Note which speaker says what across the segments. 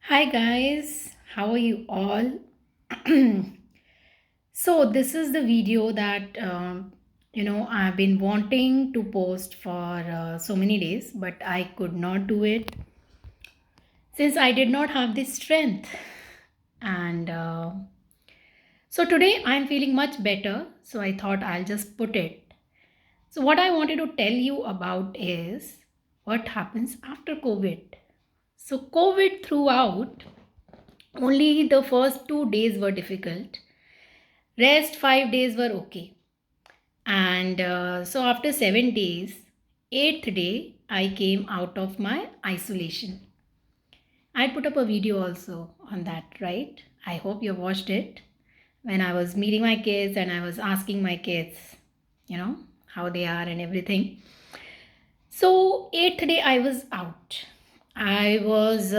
Speaker 1: Hi guys, how are you all? So this is the video that I've been wanting to post for so many days, but I could not do it since I did not have the strength. And so today I'm feeling much better, so I thought I'll just put it. So what I wanted to tell you about is what happens after COVID. So COVID throughout, only the first 2 days were difficult. Rest 5 days were okay. And so after 7 days, eighth day, I came out of my isolation. I put up a video also on that, right? I hope you watched it when I was meeting my kids and I was asking my kids, you know, how they are and everything. So eighth day, I was out. I was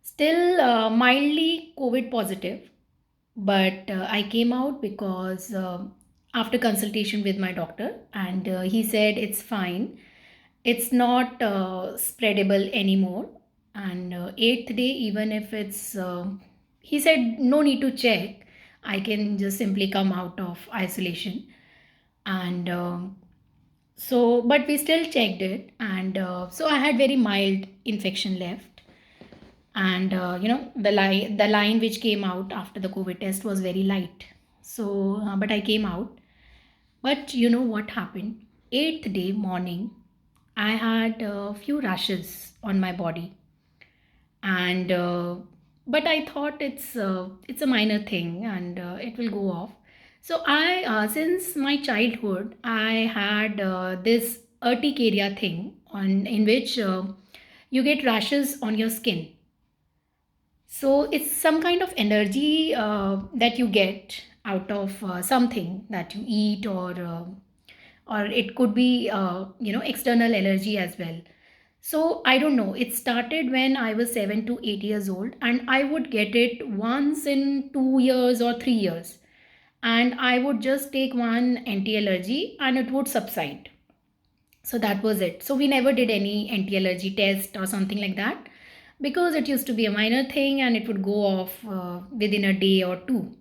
Speaker 1: still mildly COVID positive, but I came out because after consultation with my doctor, and he said it's fine, it's not spreadable anymore. And eighth day, even if it's, he said no need to check, I can just simply come out of isolation. And so, but we still checked it, and so I had very mild infection left. And the line which came out after the COVID test was very light. So but I came out. But you know what happened? Eighth day morning, I had a few rashes on my body. And but I thought it's a minor thing, and it will go off. So I since my childhood I had this urticaria thing on in which you get rashes on your skin. So it's some kind of energy that you get out of something that you eat, or it could be external allergy as well. So I don't know. It started when I was 7 to 8 years old, and I would get it once in 2 years or 3 years, and I would just take one anti-allergy and it would subside. So that was it. So we never did any anti-allergy test or something like that, because it used to be a minor thing and it would go off within a day or two.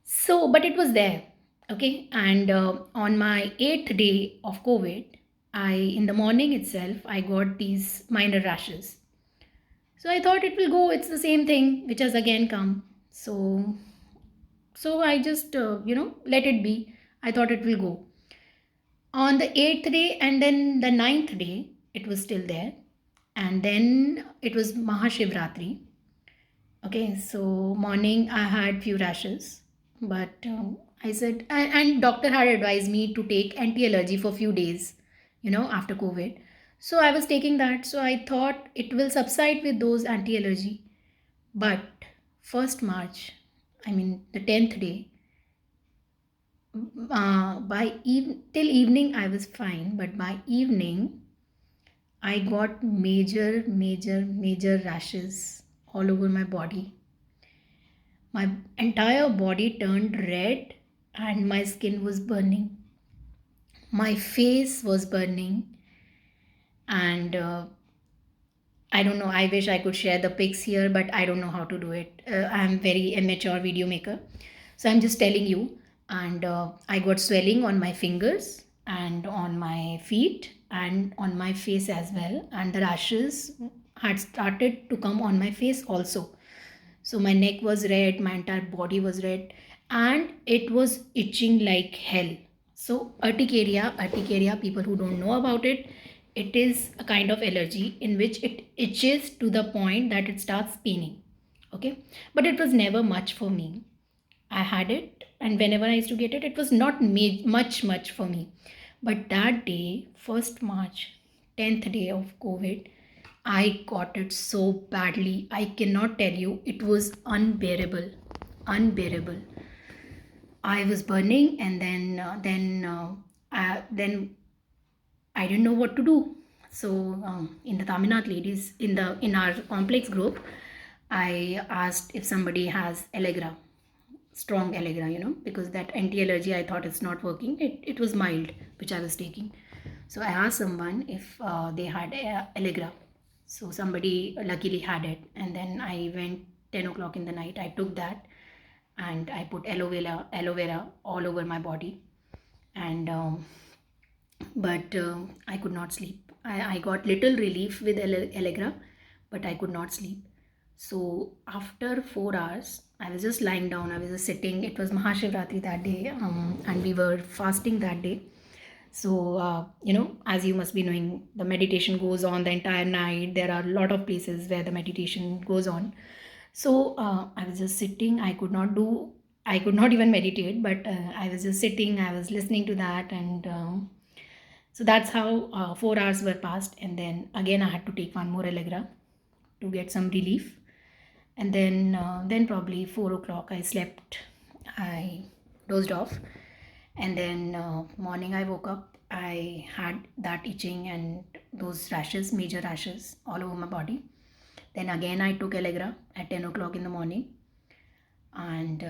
Speaker 1: So but it was there. Okay. And on my eighth day of COVID, I in the morning itself I got these minor rashes. So I thought it will go, it's the same thing which has again come. So I just let it be. I thought it will go on the eighth day, and then the ninth day it was still there. And then it was Mahashivratri. Okay, so morning I had few rashes, but I said, and doctor had advised me to take anti-allergy for few days, after COVID. So I was taking that. So I thought it will subside with those anti-allergy. But first March, I mean the 10th day, till evening I was fine, but by evening I got major, major, major rashes all over my body. My entire body turned red and my skin was burning. My face was burning. And I don't know, I wish I could share the pics here, but I don't know how to do it. I'm very immature video maker. So I'm just telling you. And I got swelling on my fingers and on my feet and on my face as well. And the rashes had started to come on my face also. So my neck was red, my entire body was red, and it was itching like hell. So urticaria, people who don't know about it, it is a kind of allergy in which it itches to the point that it starts paining. Okay, but it was never much for me. I had it, and whenever I used to get it, it was not much for me. But that day, 1st March, 10th day of COVID, I got it so badly. I cannot tell you. It was unbearable. Unbearable. I was burning, and then I didn't know what to do. So in the Tamil Nadu ladies in our complex group, I asked if somebody has Allegra, strong Allegra, because that anti-allergy I thought it's not working. It was mild, which I was taking. So I asked someone if they had Allegra. So somebody luckily had it, and then I went 10 o'clock in the night. I took that and I put aloe vera all over my body, and but I could not sleep. I got little relief with Allegra, but I could not sleep. So after 4 hours, I was just lying down. I was just sitting. It was Mahashivratri that day, and we were fasting that day. So, as you must be knowing, the meditation goes on the entire night. There are a lot of places where the meditation goes on. So, I was just sitting. I could not even meditate, but I was just sitting. I was listening to that. And so that's how 4 hours were passed. And then again, I had to take one more Allegra to get some relief. And then probably 4 o'clock, I slept. I dozed off, and then morning I woke up. I had that itching and those rashes, major rashes all over my body. Then again I took Allegra at 10 o'clock in the morning, and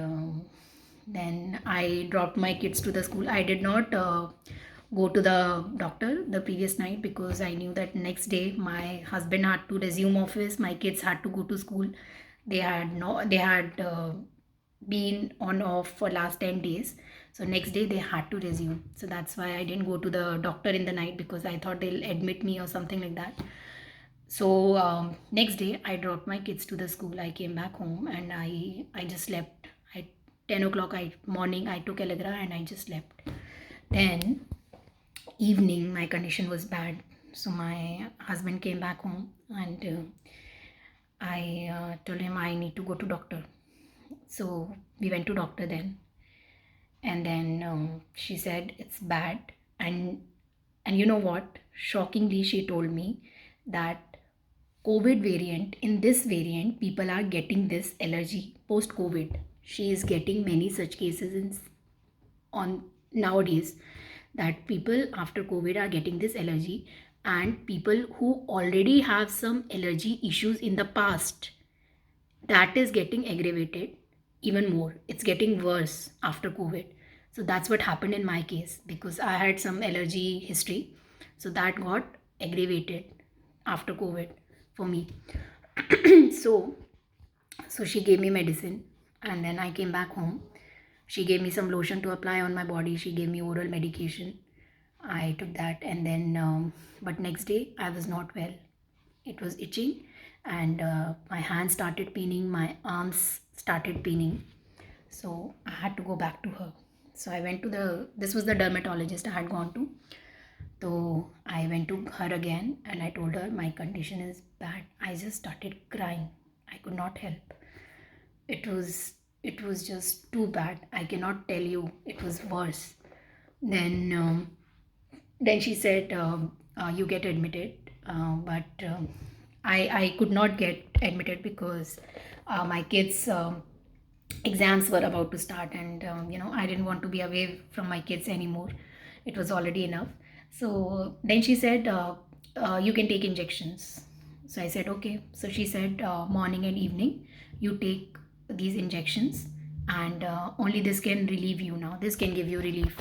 Speaker 1: then I dropped my kids to the school. I did not go to the doctor the previous night because I knew that next day my husband had to resume office, my kids had to go to school. They had been on off for last 10 days, so next day they had to resume. So that's why I didn't go to the doctor in the night, because I thought they'll admit me or something like that. So next day I dropped my kids to the school. I came back home and I just slept. At 10 o'clock morning I took Allegra and I just slept. Then evening my condition was bad, so my husband came back home, and I told him I need to go to doctor. So we went to doctor then, and then she said it's bad. And you know what, shockingly she told me that COVID variant, in this variant people are getting this allergy post COVID. She is getting many such cases on nowadays, that people after COVID are getting this allergy, and people who already have some allergy issues in the past, that is getting aggravated even more. It's getting worse after COVID. So that's what happened in my case, because I had some allergy history. So that got aggravated after COVID for me. so so she gave me medicine, and then I came back home. She gave me some lotion to apply on my body. She gave me oral medication. I took that, and then but next day I was not well. It was itching, and my hands started paining, my arms started paining. So I had to go back to her. So I went to this was the dermatologist I had gone to. So I went to her again and I told her my condition is bad. I just started crying. I could not help. It was just too bad. I cannot tell you. It was worse. Then then she said, you get admitted, but I could not get admitted because my kids exams were about to start, and I didn't want to be away from my kids anymore. It was already enough. So then she said, you can take injections. So I said okay. So she said, morning and evening you take these injections, and only this can relieve you now, this can give you relief.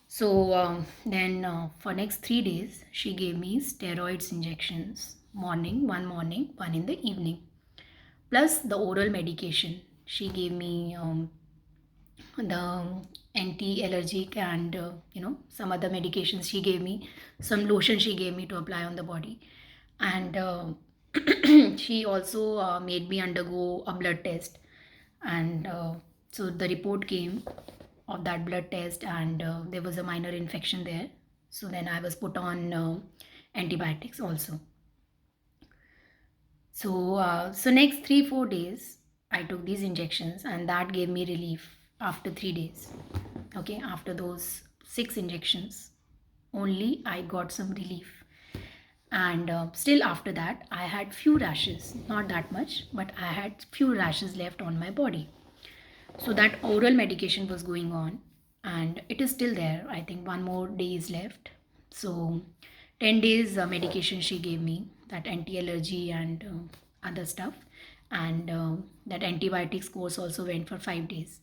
Speaker 1: So then for next 3 days, she gave me steroids injections, morning, one in the evening, plus the oral medication. She gave me the anti-allergic and some other medications. She gave me some lotion. She gave me to apply on the body, and she also made me undergo a blood test, and so the report came of that blood test, and there was a minor infection there. So then I was put on antibiotics also. So next 3-4 days I took these injections, and that gave me relief after 3 days. Okay, after those 6 injections only I got some relief. And still after that I had few rashes, not that much, but I had few rashes left on my body. So that oral medication was going on, and it is still there. I think one more day is left. So 10 days medication she gave me, that anti-allergy and other stuff, and that antibiotics course also went for 5 days.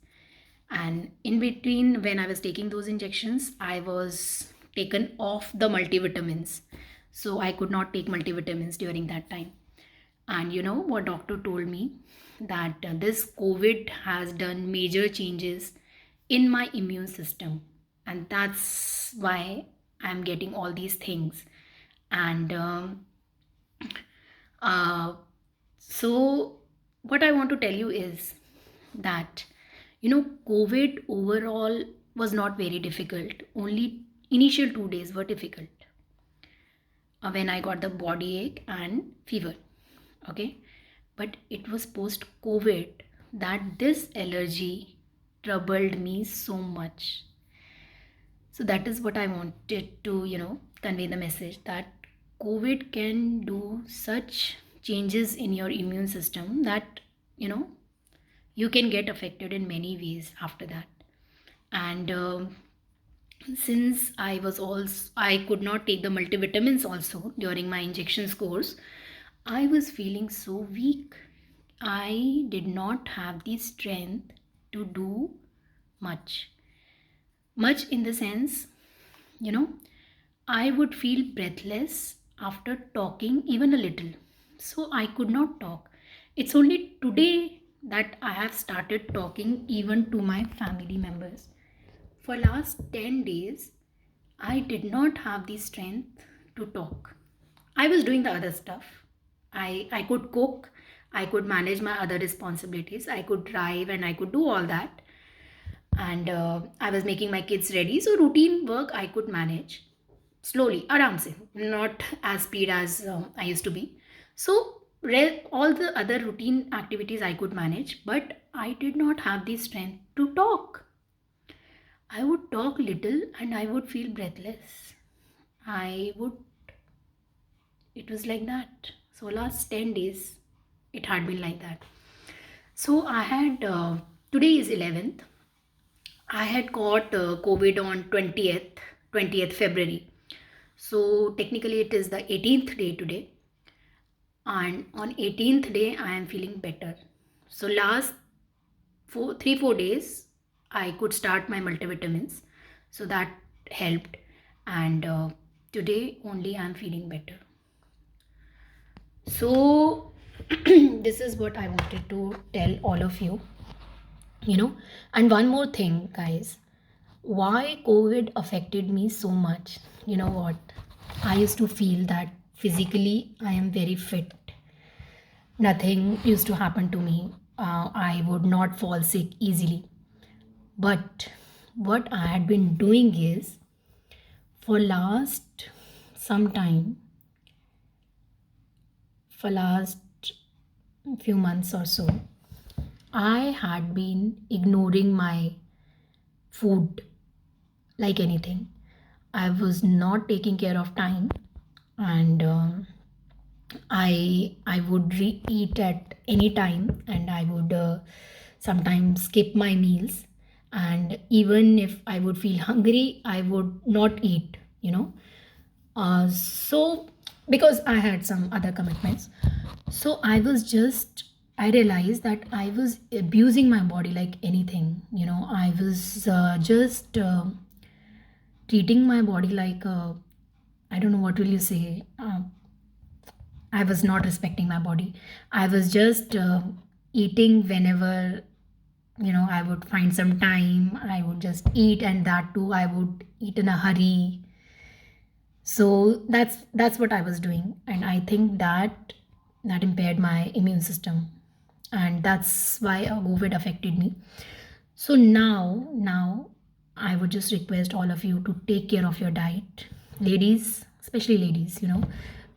Speaker 1: And in between, when I was taking those injections, I was taken off the multivitamins. So I could not take multivitamins during that time. And you know what doctor told me? That this COVID has done major changes in my immune system. And that's why I'm getting all these things. And uh, so, what I want to tell you is that, COVID overall was not very difficult. Only initial 2 days were difficult when I got the body ache and fever. Okay. But it was post COVID that this allergy troubled me so much. So that is what I wanted to, convey the message that COVID can do such changes in your immune system that, you know, you can get affected in many ways after that. And since I could not take the multivitamins also during my injections course, I was feeling so weak. I did not have the strength to do much. Much in the sense, you know, I would feel breathless after talking even a little. So I could not talk. It's only today that I have started talking even to my family members. For last 10 days, I did not have the strength to talk. I was doing the other stuff. I could cook, I could manage my other responsibilities, I could drive, and I could do all that. And I was making my kids ready. So, routine work I could manage slowly, aram se, not as speed as I used to be. So, all the other routine activities I could manage, but I did not have the strength to talk. I would talk little and I would feel breathless. I would, it was like that. So, last 10 days, it had been like that. So, today is 11th. I had got COVID on 20th February. So, technically, it is the 18th day today. And on 18th day, I am feeling better. So, last 3-4 days, I could start my multivitamins. So, that helped. And today only I am feeling better. So, this is what I wanted to tell all of you. And one more thing, guys, why COVID affected me so much. You know what? I used to feel that physically I am very fit. Nothing used to happen to me. I would not fall sick easily. But what I had been doing is, for last some time, for last few months or so, I had been ignoring my food like anything. I was not taking care of time, and I would eat at any time, and I would sometimes skip my meals. And even if I would feel hungry, I would not eat. So because I had some other commitments, so I realized that I was abusing my body like anything. I was just treating my body like I don't know what will you say. I was not respecting my body. I was just eating whenever I would find some time. I would just eat, and that too I would eat in a hurry. So that's what I was doing, and I think that impaired my immune system, and that's why COVID affected me. So now I would just request all of you to take care of your diet. Ladies, especially ladies,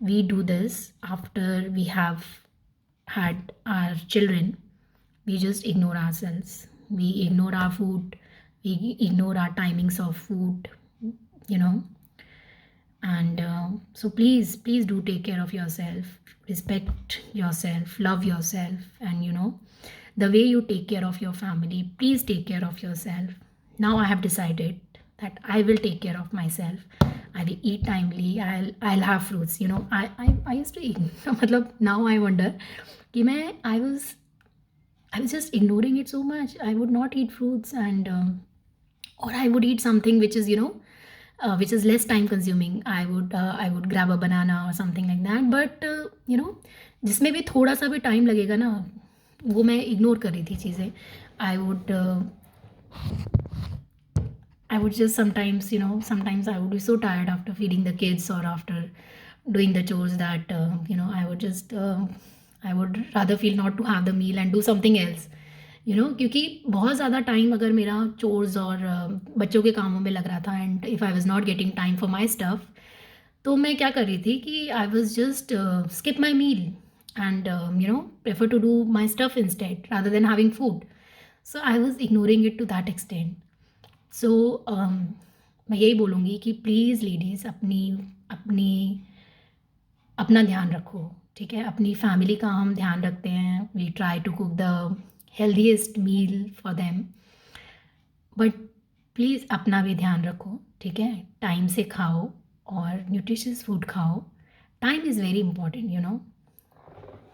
Speaker 1: we do this after we have had our children. We just ignore ourselves. We ignore our food. We ignore our timings of food, you know. And so please do take care of yourself. Respect yourself. Love yourself. And the way you take care of your family, please take care of yourself. Now I have decided that I will take care of myself. I will eat timely. I'll have fruits. I used to eat. मतलब now I wonder कि I was just ignoring it so much. I would not eat fruits, and or I would eat something which is which is less time consuming. I would grab a banana or something like that. But जिसमें भी थोड़ा सा भी time लगेगा ना, वो मैं ignore कर रही थी चीज़ें. I would I would just sometimes, sometimes I would be so tired after feeding the kids or after doing the chores that, I would rather feel not to have the meal and do something else. क्योंकि बहुत ज़्यादा time अगर मेरा chores और बच्चों के कामों में लग रहा था, and if I was not getting time for my stuff, तो मैं क्या कर रही थी कि I was just skip my meal and prefer to do my stuff instead rather than having food. So I was ignoring it to that extent. So मैं यही बोलूँगी कि प्लीज़ लेडीज़ अपनी अपनी अपना ध्यान रखो, ठीक है. अपनी फैमिली का हम ध्यान रखते हैं. We try to cook the healthiest meal for them, but please अपना भी ध्यान रखो, ठीक है. टाइम से खाओ और न्यूट्रिशियस फूड खाओ. टाइम इज़ वेरी इंपॉर्टेंट,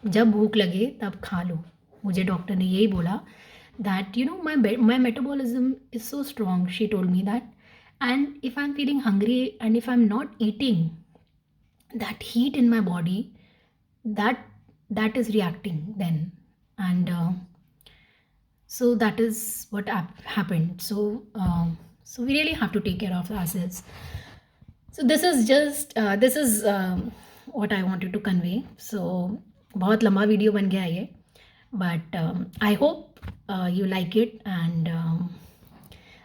Speaker 1: जब भूख लगे तब खा लो. मुझे डॉक्टर ने यही बोला that my metabolism is so strong. She told me that, and if I'm feeling hungry and if I'm not eating, that heat in my body, that is reacting then. And so that is what happened. So we really have to take care of ourselves. So this is what I wanted to convey. So बहुत लंबा video बन गया ये, but I hope you like it, and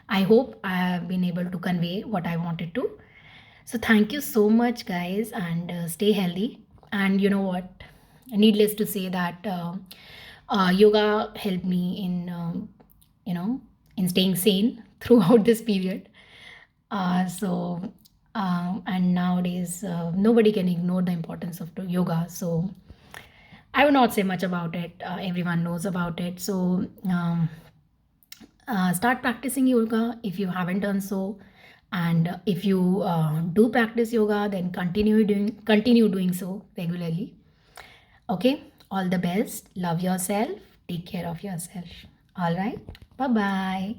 Speaker 1: I hope I have been able to convey what I wanted to. So thank you so much, guys, and stay healthy. And you know what, needless to say that yoga helped me in in staying sane throughout this period. And nowadays nobody can ignore the importance of yoga. So I would not say much about it. Everyone knows about it. So start practicing yoga if you haven't done so. And if you do practice yoga, then continue doing so regularly. Okay. All the best. Love yourself. Take care of yourself. All right. Bye bye.